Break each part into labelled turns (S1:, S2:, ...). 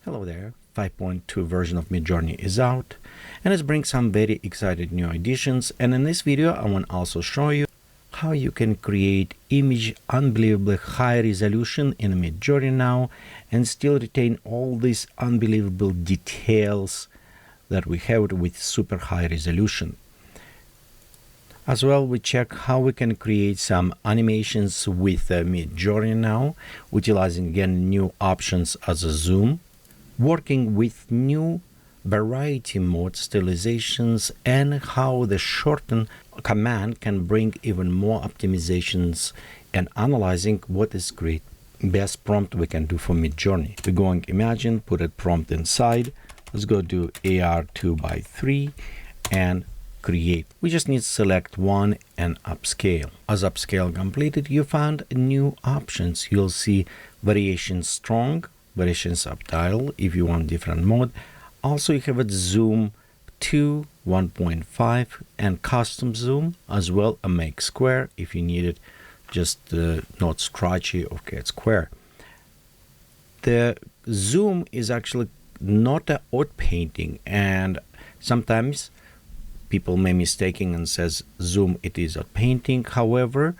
S1: Hello there, 5.2 version of MidJourney is out and it brings some very exciting new additions, and in this video I want to also show you how you can create image unbelievably high resolution in MidJourney now and still retain all these unbelievable details that we have with super high resolution. As well, we check how we can create some animations with MidJourney now, utilizing again new options as a zoom, working with new variety mode stylizations, and how the shorten command can bring even more optimizations and analyzing what is great best prompt we can do for MidJourney. We're going imagine, put a prompt inside. Let's go do AR 2x3 and create. We just need to select one and upscale. As upscale completed, you found new options. You'll see variation strong, variation subtitle if you want different mode. Also you have a zoom 2, 1.5 and custom zoom, as well a make square if you need it just not scratchy or get square. The zoom is actually not a odd painting, and sometimes people may mistaking and says zoom it is a painting. However,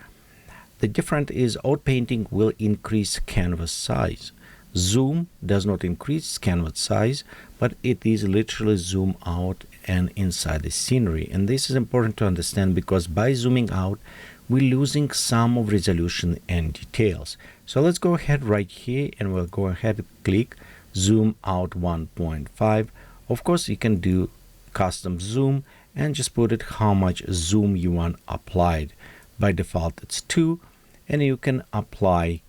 S1: the difference is odd painting will increase canvas size. Zoom does not increase canvas size, but it is literally zoom out and inside the scenery. And this is important to understand because by zooming out, we're losing some of resolution and details. So let's go ahead right here and we'll go ahead and click zoom out 1.5. Of course, you can do custom zoom and just put it how much zoom you want applied. By default, it's 2, and you can apply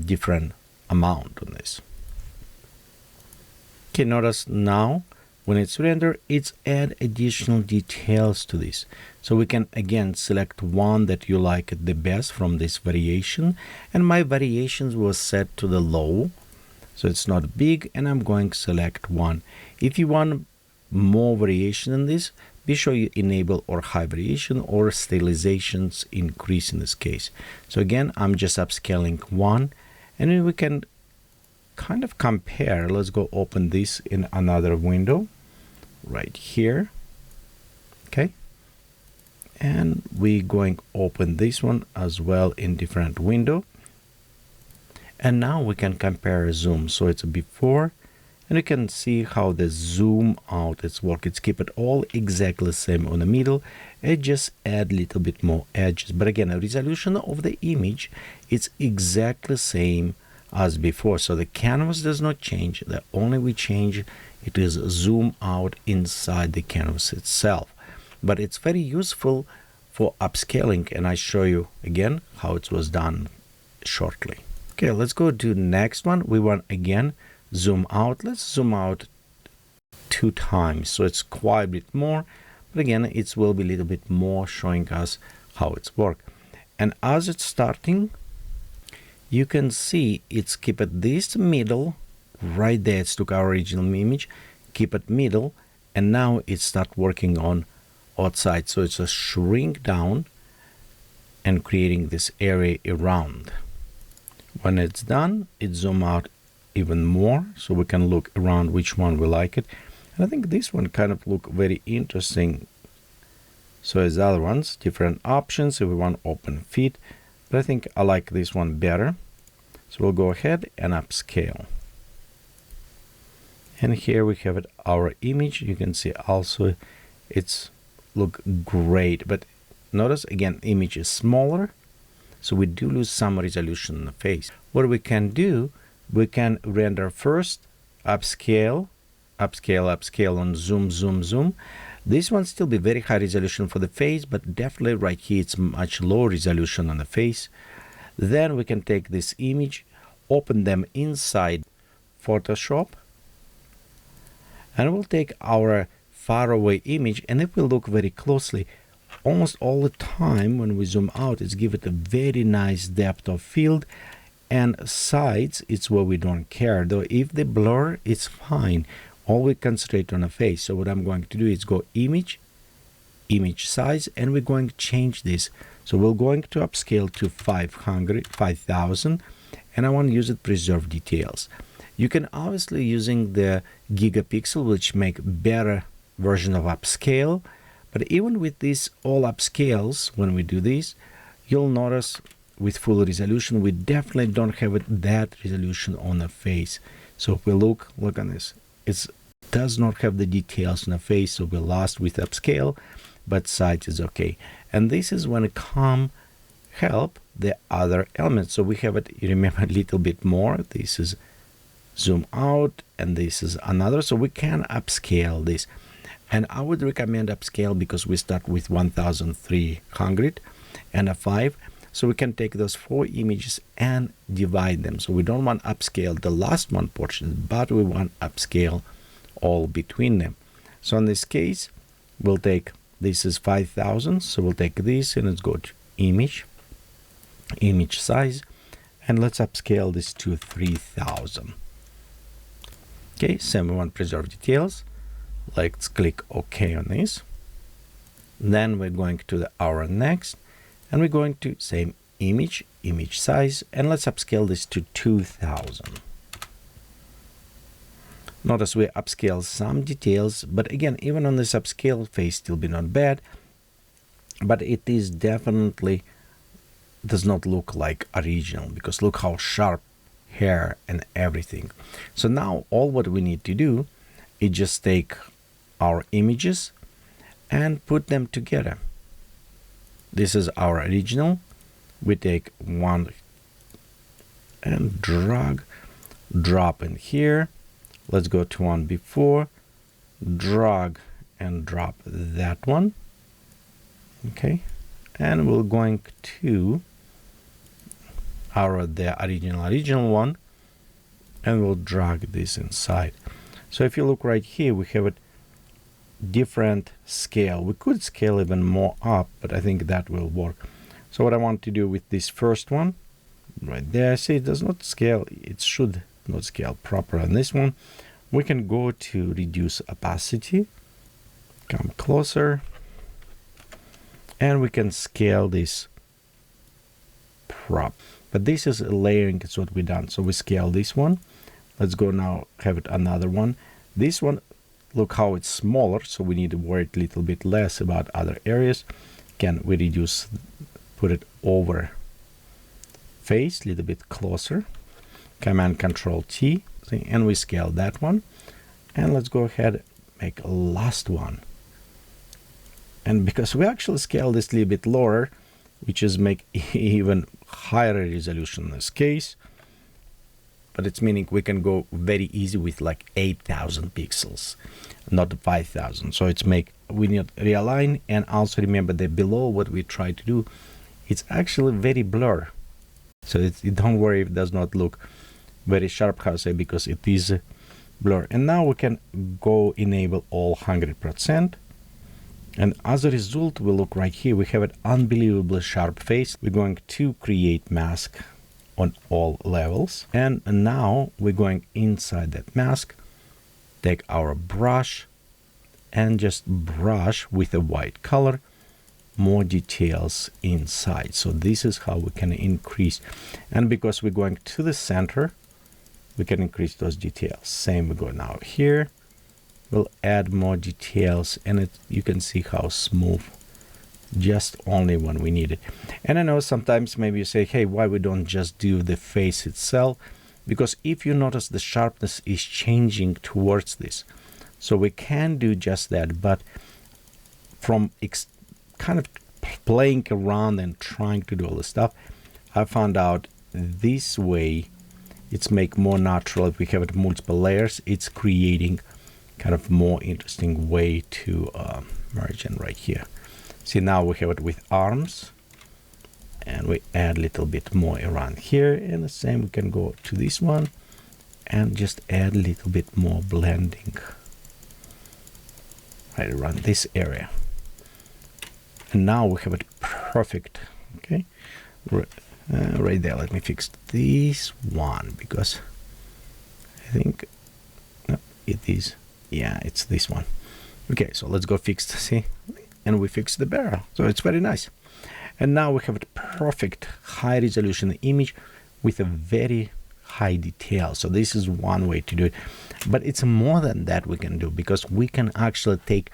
S1: different amount on this. Okay, notice now when it's rendered, it's add additional details to this. So we can again select one that you like the best from this variation, and my variations was set to the low, so it's not big, and I'm going to select one. If you want more variation in this, be sure you enable or high variation or stylizations increase in this case. So again, I'm just upscaling one, and then we can kind of compare. Let's go open this in another window right here. Okay. And we're going to open this one as well in different window. And now we can compare zoom. So it's a before, and you can see how the zoom out it's work. It's keep it all exactly the same on the middle. It just add a little bit more edges. But again, the resolution of the image it's exactly same as before. So the canvas does not change. The only we change it is zoom out inside the canvas itself. But it's very useful for upscaling, and I show you again how it was done shortly. Okay, let's go to the next one. We want again zoom out. Let's zoom out 2 times, so it's quite a bit more, but again it will be a little bit more showing us how it's work. And as it's starting, you can see it's keep it this middle right there. It's took our original image, keep it middle, and now it start working on outside. So it's a shrink down and creating this area around. When it's done, it zoom out even more, so we can look around which one we like it. And I think this one kind of look very interesting. So as the other ones, different options if we want open fit, but I think I like this one better. So we'll go ahead and upscale. And here we have it, our image. You can see also it's look great, but notice again image is smaller, so we do lose some resolution in the face. What we can do, we can render first, upscale, on zoom. This one still be very high resolution for the face, but definitely right here it's much low resolution on the face. Then we can take this image, open them inside Photoshop, and we'll take our far away image, and if we look very closely, almost all the time when we zoom out, it's give it a very nice depth of field, and sides it's where we don't care, though if they blur it's fine. All we concentrate on a face. So what I'm going to do is go image size, and we're going to change this. So we're going to upscale to 5000, and I want to use it preserve details. You can obviously using the gigapixel, which make better version of upscale, but even with these all upscales, when we do this, you'll notice with full resolution, we definitely don't have that resolution on the face. So if we look on this, it does not have the details on the face, so we're lost with upscale, but size is okay. And this is when it help the other elements. So we have it, you remember, a little bit more. This is zoom out, and this is another. So we can upscale this. And I would recommend upscale because we start with 1300 and a 5. So we can take those 4 images and divide them. So we don't want upscale the last one portion, but we want upscale all between them. So in this case, we'll take, this is 5000. So we'll take this and let's go to image size, and let's upscale this to 3000. Okay, same, we want preserve details. Let's click OK on this. Then we're going to our next, and we're going to same image size, and let's upscale this to 2000. Notice we upscale some details, but again, even on this upscale phase, still be not bad, but it is definitely does not look like original, because look how sharp hair and everything. So now all what we need to do is just take our images and put them together. This is our original. We take one and drop in here. Let's go to one before, drag and drop that one. Okay, and we're going to the original one, and we'll drag this inside. So if you look right here, we have a different scale. We could scale even more up, but I think that will work. So what I want to do with this first one, right there, see it does not scale. It should not scale proper on this one. We can go to reduce opacity, come closer, and we can scale this prop. But this is layering, it's what we done. So we scale this one. Let's go now have it another one. This one, look how it's smaller, so we need to worry a little bit less about other areas. Again, we reduce, put it over face, a little bit closer. Command Control T, see, and we scale that one. And let's go ahead, make a last one. And because we actually scale this a little bit lower, which is make even higher resolution in this case, but it's meaning we can go very easy with like 8000 pixels, not 5000. So it's make, we need to realign, and also remember that below what we try to do, it's actually very blur. So don't worry if it does not look very sharp, how to say, because it is blur. And now we can go enable all 100%. And as a result, we look right here, we have an unbelievably sharp face. We're going to create mask on all levels. And now we're going inside that mask, take our brush and just brush with a white color more details inside. So this is how we can increase. And because we're going to the center, we can increase those details. Same, we go now here. We'll add more details, and you can see how smooth, just only when we need it. And I know sometimes maybe you say, hey, why we don't just do the face itself? Because if you notice, the sharpness is changing towards this. So we can do just that, but from kind of playing around and trying to do all this stuff, I found out this way it's make more natural. If we have it multiple layers, it's creating kind of more interesting way to merge in right here. See, now we have it with arms, and we add a little bit more around here, and the same we can go to this one and just add a little bit more blending right around this area. And now we have it perfect. Okay, right there. Let me fix this one, because I think no, it is. Yeah, it's this one. Okay, so let's go fix, see, and we fix the barrel. So it's very nice. And now we have a perfect high resolution image with a very high detail. So this is one way to do it, but it's more than that we can do, because we can actually take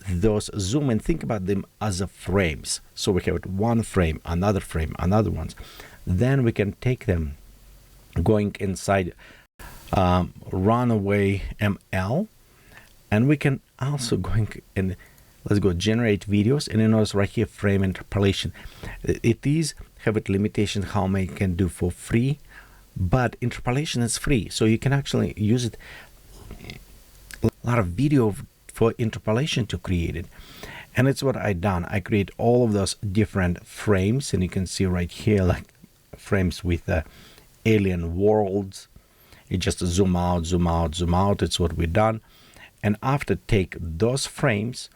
S1: those zoom and think about them as a frames. So we have one frame, another ones. Then we can take them going inside runaway ML, and we can also going and let's go generate videos, and you notice right here frame interpolation. It is have a limitation how many can do for free, but interpolation is free, so you can actually use it a lot of video for interpolation to create it. And it's what I done. I create all of those different frames, and you can see right here like frames with alien worlds. You just zoom out, zoom out, zoom out. It's what we've done. And after take those frames,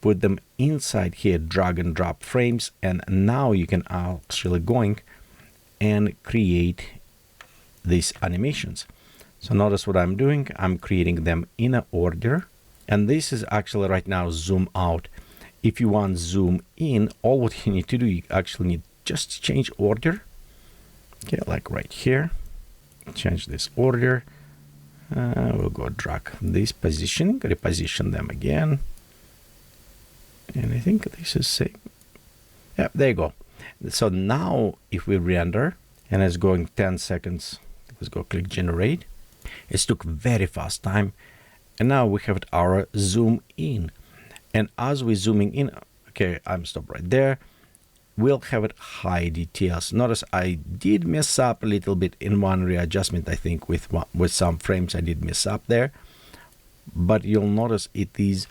S1: put them inside here, drag and drop frames, and now you can actually going and create these animations. So notice what I'm doing. I'm creating them in an order, and this is actually right now zoom out. If you want zoom in, all what you need to do, you actually need just change order. Okay, like right here, change this order. We'll go drag this position, reposition them again. And I think this is same. Yeah, there you go. So now if we render, and it's going 10 seconds, let's go click generate. It took very fast time. And now we have our zoom in. And as we're zooming in, okay, I'm stop right there. We'll have it high details. Notice I did mess up a little bit in one readjustment. I think with some frames I did mess up there. But you'll notice it is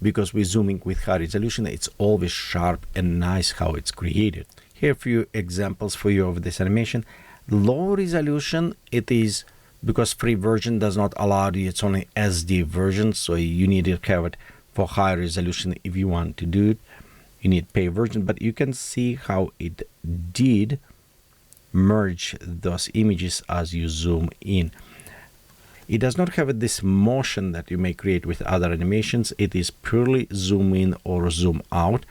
S1: because we're zooming with high resolution, it's always sharp and nice how it's created. Here are a few examples for you of this animation. Low resolution, it is because free version does not allow you, it's only SD version, so you need to have it for high resolution if you want to do it. You need pay version, but you can see how it did merge those images as you zoom in. It does not have this motion that you may create with other animations. It is purely zoom in or zoom out,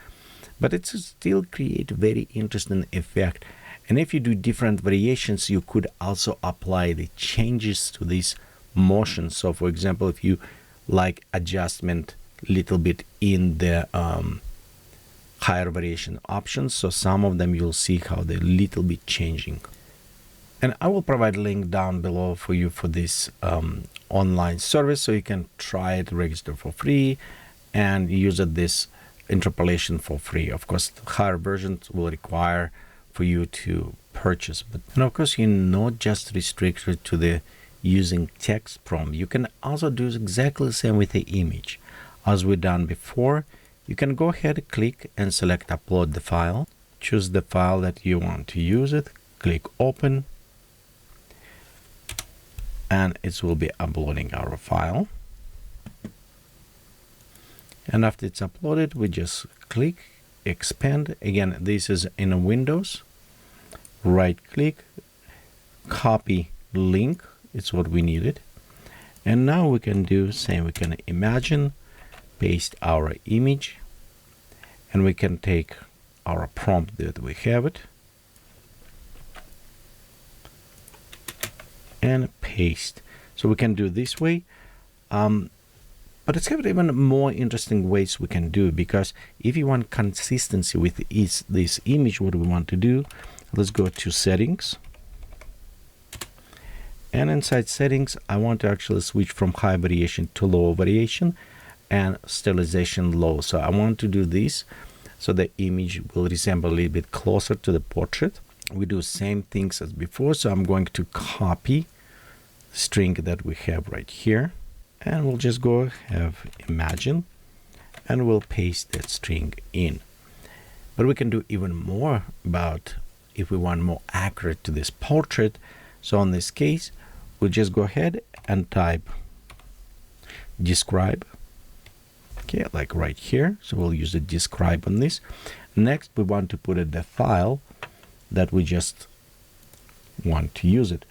S1: but it still create very interesting effect. And if you do different variations, you could also apply the changes to this motion. So for example, if you like adjustment little bit in the higher variation options, so some of them you'll see how they're little bit changing. And I will provide a link down below for you for this online service, so you can try it, register for free, and use this interpolation for free. Of course, the higher versions will require for you to purchase. But and of course, you're not just restricted to the using text prompt. You can also do exactly the same with the image. As we done before, you can go ahead, click and select upload the file. Choose the file that you want to use it. Click open. And it will be uploading our file. And after it's uploaded, we just click expand. Again, this is in Windows. Right click, copy link. It's what we needed. And now we can do same. We can imagine, paste our image, and we can take our prompt that we have it and paste. So we can do this way, but it's got even more interesting ways we can do, because if you want consistency with this image, what we want to do, let's go to settings, and inside settings I want to actually switch from high variation to low variation and stylization low. So I want to do this so the image will resemble a little bit closer to the portrait. We do same things as before, so I'm going to copy the string that we have right here, and we'll just go have imagine, and we'll paste that string in. But we can do even more about if we want more accurate to this portrait. So in this case, we'll just go ahead and type describe. Okay, like right here. So we'll use the describe on this. Next, we want to put in the file that we just want to use it.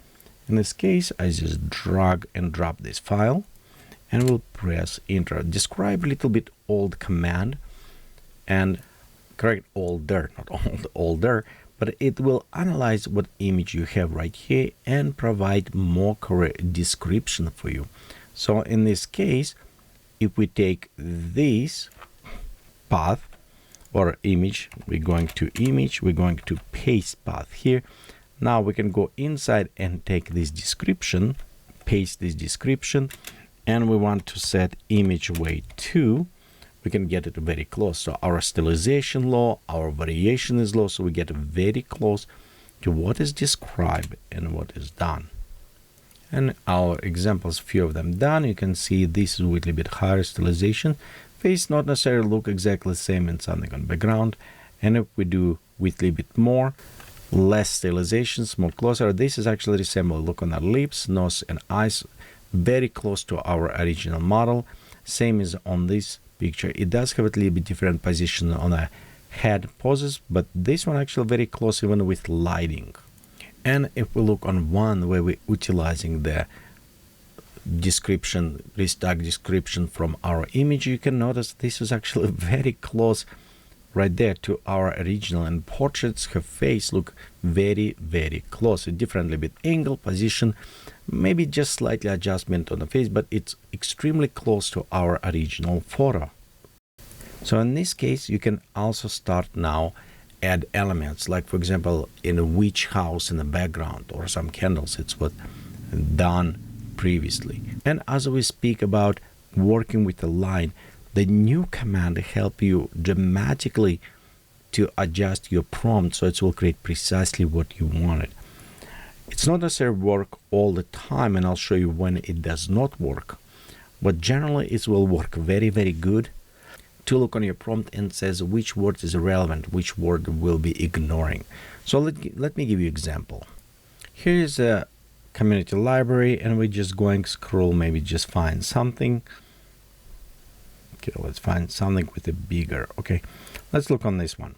S1: In this case, I just drag and drop this file, and we'll press enter. Describe a little bit old command, and correct older, not old, older, but it will analyze what image you have right here and provide more correct description for you. So in this case, if we take this path or image, we're going to paste path here. Now we can go inside and take this description, paste this description, and we want to set image weight 2. We can get it very close. So our stylization low, our variation is low, so we get very close to what is described and what is done. And our examples, few of them done. You can see this is with a little bit higher stylization. Face not necessarily look exactly the same in something on background. And if we do with a little bit more, less stylizations, more closer, this is actually resemble look on our lips, nose, and eyes, very close to our original model. Same as on this picture. It does have a little bit different position on a head poses, but this one actually very close even with lighting. And if we look on one where we're utilizing the description, restart description from our image, you can notice this is actually very close right there to our original, and portraits, her face look very, very close. A differently bit angle, position, maybe just slightly adjustment on the face, but it's extremely close to our original photo. So in this case, you can also start now add elements, like for example, in a witch house in the background or some candles. It's what done previously. And as we speak about working with the line, the new command help you dramatically to adjust your prompt so it will create precisely what you wanted. It's not necessarily work all the time, and I'll show you when it does not work, but generally it will work very, very good to look on your prompt and says which word is relevant, which word will be ignoring. So let me give you example. Here is a community library, and we're just going to scroll, maybe just find something. Okay, let's find something with a bigger. Okay, let's look on this one.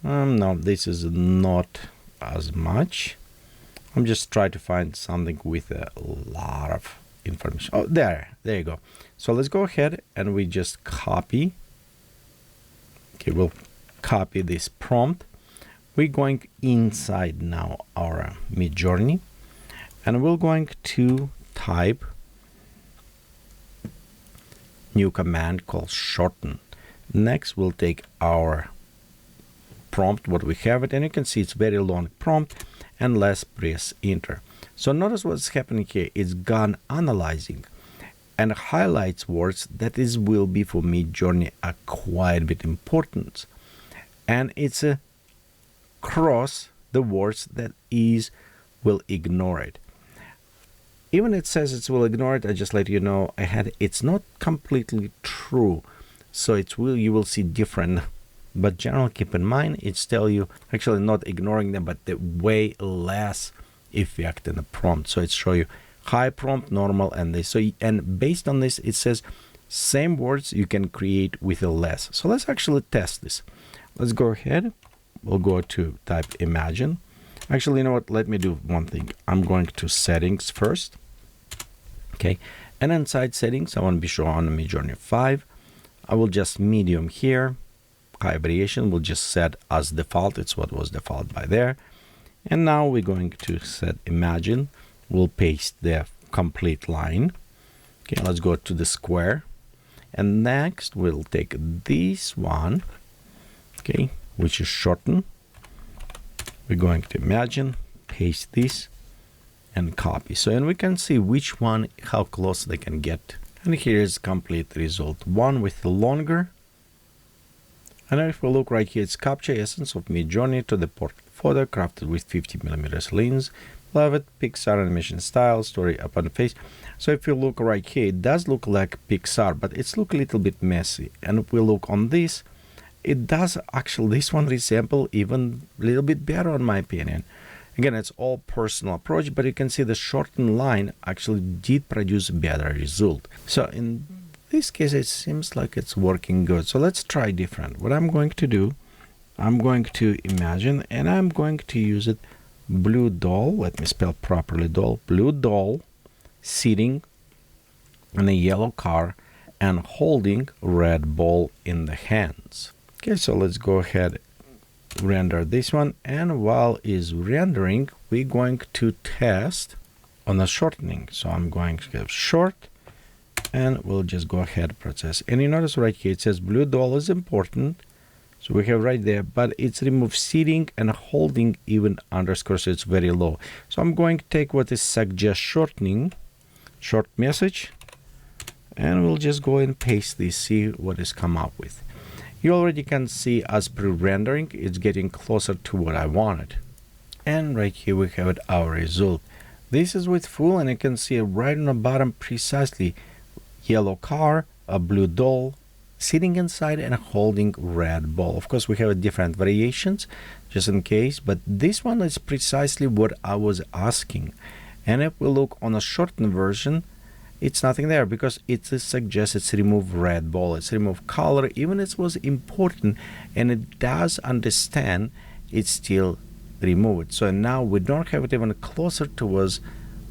S1: No, this is not as much. I'm just trying to find something with a lot of information. Oh, there you go. So let's go ahead and we just copy. Okay, we'll copy this prompt. We're going inside now our MidJourney, and we're going to type new command called shorten. Next, we'll take our prompt, what we have it, and you can see it's very long prompt, and let's press enter. So notice what's happening here. It's gone analyzing and highlights words that is will be for MidJourney a quite bit important, and it's a cross the words that is will ignore it. Even it says it will ignore it, I just let you know ahead, it's not completely true. So it will, you will see different, but generally keep in mind, it's tell you actually not ignoring them, but the way less effect in the prompt. So it's show you high prompt, normal, and this. So, and based on this, it says same words you can create with a less. So let's actually test this. Let's go ahead. We'll go to type imagine. Actually, you know what? Let me do one thing. I'm going to settings first. Okay. And inside settings, I want to be sure on MidJourney 5. I will just medium here. High variation will just set as default. It's what was default by there. And now we're going to set imagine. We'll paste the complete line. Okay, let's go to the square. And next we'll take this one, okay, which is shorten. We're going to imagine, paste this, and copy. So, and we can see which one, how close they can get. And here is complete result. One with the longer. And if we look right here, it's capture essence of MidJourney to the portrait photo crafted with 50mm lens. Love it. Pixar animation style, story upon face. So if you look right here, it does look like Pixar, but it's look a little bit messy. And if we look on this, it does actually, this one resemble even a little bit better in my opinion. Again, it's all personal approach, but you can see the shortened line actually did produce a better result. So in this case, it seems like it's working good. So let's try different. What I'm going to do, I'm going to imagine, and I'm going to use it blue doll. Let me spell properly doll. Blue doll sitting in a yellow car and holding red ball in the hands. Okay, so let's go ahead render this one, and while is rendering, we're going to test on the shortening. So I'm going to give short, and we'll just go ahead process. And you notice right here it says blue doll is important, so we have right there, but it's remove seating and holding even underscore, so it's very low. So I'm going to take what is suggest shortening, short message, and we'll just go and paste this, see what is come up with. You already can see as pre-rendering, it's getting closer to what I wanted. And right here we have our result. This is with full, and you can see right on the bottom precisely yellow car, a blue doll, sitting inside and holding red ball. Of course, we have different variations just in case, but this one is precisely what I was asking. And if we look on a shortened version, it's nothing there because it suggests it's remove red ball, it's remove color, even it was important, and it does understand it's still removed. So now we don't have it even closer towards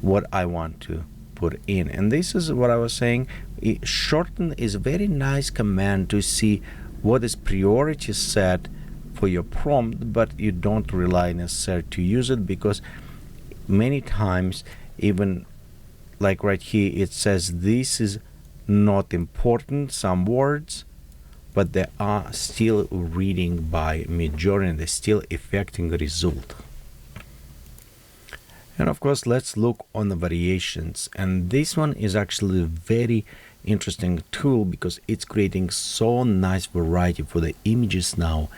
S1: what I want to put in. And this is what I was saying. Shorten is a very nice command to see what is priority set for your prompt, but you don't rely necessarily to use it because many times, even like right here, it says this is not important, some words, but they are still reading by MidJourney and they're still affecting the result. And of course, let's look on the variations. And this one is actually a very interesting tool because it's creating so nice variety for the images now.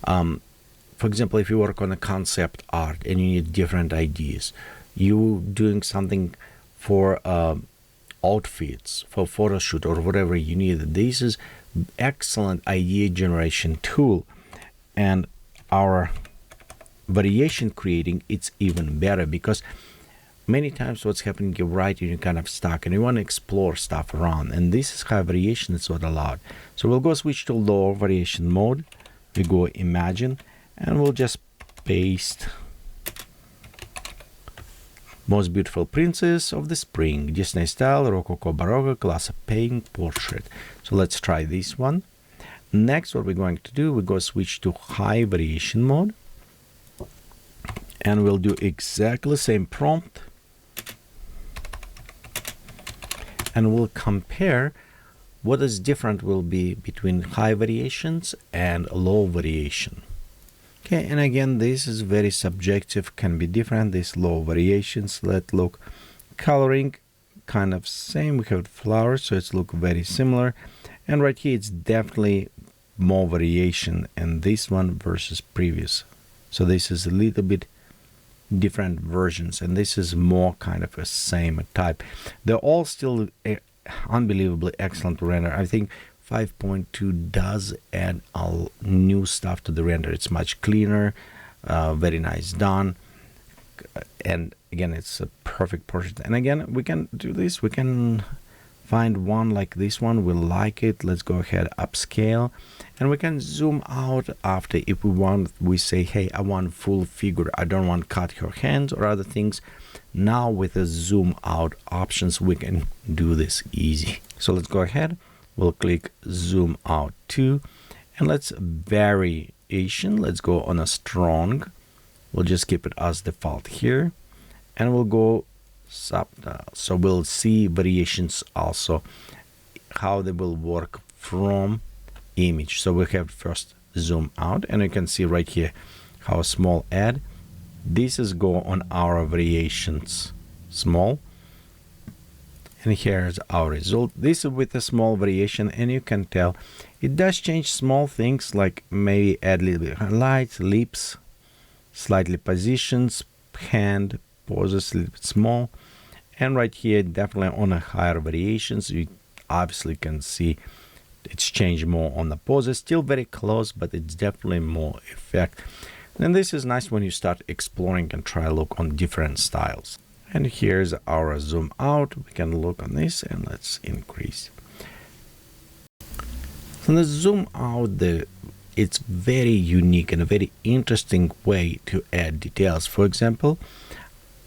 S1: For example, if you work on a concept art and you need different ideas, you doing something for outfits, for photo shoot or whatever you need, this is excellent idea generation tool. And our variation creating, it's even better because many times what's happening, you're right, you're kind of stuck and you want to explore stuff around, and this is how variation is what allowed. So we'll go switch to lower variation mode, we go imagine, and we'll just paste most beautiful princess of the spring, Disney style, Rococo Baroque, class of painting, portrait. So let's try this one. Next, what we're going to do, we go switch to high variation mode, and we'll do exactly the same prompt, and we'll compare what is different will be between high variations and low variation. Okay, and again, this is very subjective, can be different, these low variations. Let's look coloring, kind of same, we have flowers, so it's look very similar. And right here, it's definitely more variation in this one versus previous. So this is a little bit different versions, and this is more kind of a same type. They're all still unbelievably excellent to render. I think 5.2 does add new stuff to the render. It's much cleaner, very nice done, and again, it's a perfect portrait. And again, we can do this, we can find one like this one, we like it, let's go ahead upscale, and we can zoom out after if we want. We say, hey, I want full figure, I don't want cut her hands or other things. Now with the zoom out options, we can do this easy. So let's go ahead, we'll click zoom out 2, and let's variation, let's go on a strong, we'll just keep it as default here, and we'll go subdial. So we'll see variations also, how they will work from image. So we have first zoom out, and you can see right here how small add. This is go on our variations small, and here's our result. This is with a small variation, and you can tell it does change small things like maybe add a little bit of highlights, lips, slightly positions, hand poses a little bit small. And right here, definitely on a higher variations, you obviously can see it's changed more on the poses, still very close, but it's definitely more effect. And this is nice when you start exploring and try look on different styles. And here's our zoom out. We can look on this, and let's increase. So the zoom out, it's very unique and a very interesting way to add details. For example,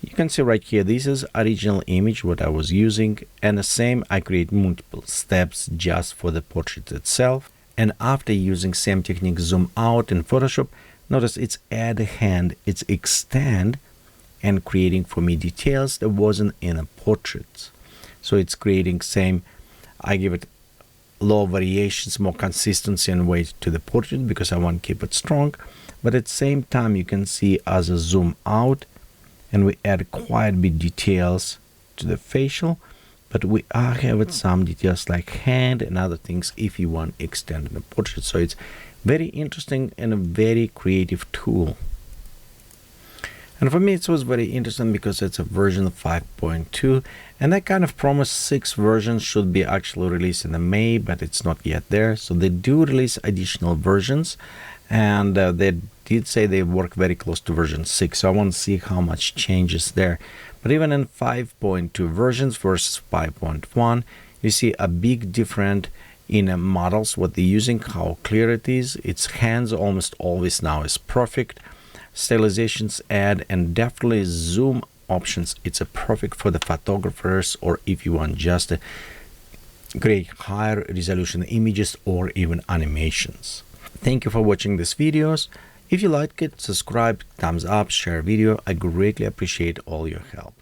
S1: you can see right here, this is original image what I was using, and the same I create multiple steps just for the portrait itself. And after using same technique zoom out in Photoshop, Notice it's add hand, it's extend, and creating for me details that wasn't in a portrait. So it's creating same, I give it low variations, more consistency and weight to the portrait because I want to keep it strong. But at the same time, you can see as I zoom out and we add quite a bit details to the facial, but we are having some details like hand and other things if you want to extend the portrait. So it's very interesting and a very creative tool. And for me, it was very interesting because it's a version of 5.2, and I kind of promised 6 versions should be actually released in May, but it's not yet there. So they do release additional versions, and they did say they work very close to version 6. So I want to see how much changes there. But even in 5.2 versions versus 5.1, you see a big difference in models, what they're using, how clear it is. Its hands almost always now is perfect. Stylizations add, and definitely zoom options, it's a perfect for the photographers, or if you want just to create higher resolution images or even animations. Thank you for watching these videos. If you like it, subscribe, thumbs up, share video. I greatly appreciate all your help.